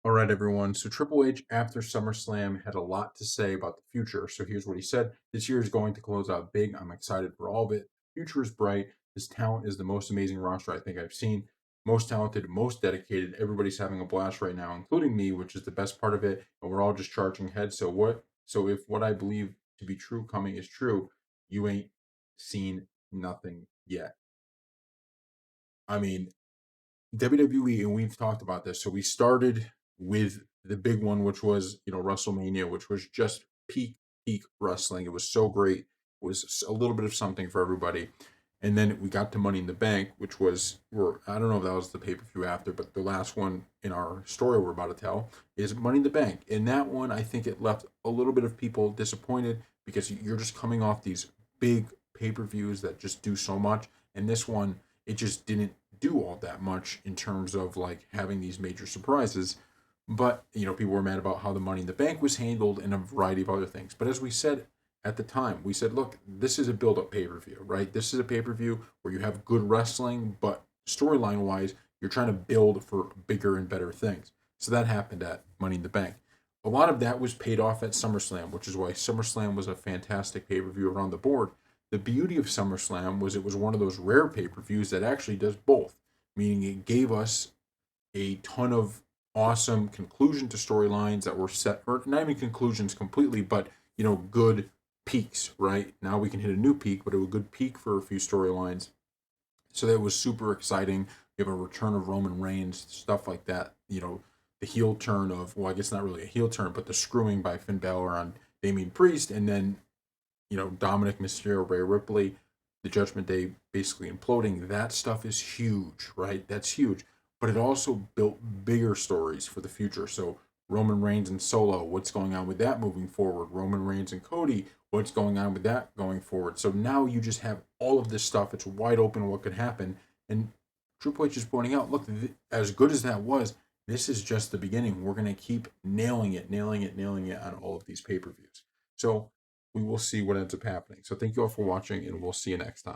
All right, everyone. So Triple H after SummerSlam had a lot to say about the future. So here's what he said. This year is going to close out big. I'm excited for all of it. Future is bright. His talent is the most amazing roster I think I've seen. Most talented, most dedicated. Everybody's having a blast right now, including me, which is the best part of it. And we're all just charging ahead. So if what I believe to be true coming is true, you ain't seen nothing yet. I mean, WWE, and we've talked about this. So we started with the big one, which was WrestleMania, which was just peak wrestling. It was so great. It was a little bit of something for everybody. And then we got to Money in the Bank, which was I don't know if that was the pay per view after, but the last one in our story we're about to tell is Money in the Bank. And that one, I think it left a little bit of people disappointed because you're just coming off these big pay per views that just do so much, and this one it just didn't do all that much in terms of like having these major surprises. But people were mad about how the Money in the Bank was handled and a variety of other things. But as we said at the time, we said, look, this is a build-up pay-per-view, right? This is a pay-per-view where you have good wrestling, but storyline-wise, you're trying to build for bigger and better things. So that happened at Money in the Bank. A lot of that was paid off at SummerSlam, which is why SummerSlam was a fantastic pay-per-view around the board. The beauty of SummerSlam was it was one of those rare pay-per-views that actually does both, meaning it gave us a ton of awesome conclusion to storylines that were set, or not even conclusions completely, but good peaks. Right now we can hit a new peak, but it was a good peak for a few storylines. So that was super exciting. We have a return of Roman Reigns, stuff like that. The heel turn of, well, I guess not really a heel turn, but the screwing by Finn Balor on Damian Priest, and then Dominic Mysterio, Rhea Ripley, the Judgment Day basically imploding. That stuff is huge, right? That's huge. But it also built bigger stories for the future. So Roman Reigns and Solo, what's going on with that moving forward? Roman Reigns and Cody, what's going on with that going forward? So now you just have all of this stuff. It's wide open what could happen. And Triple H is pointing out, look, as good as that was, this is just the beginning. We're going to keep nailing it, nailing it, nailing it on all of these pay per views. So we will see what ends up happening. So thank you all for watching, and we'll see you next time.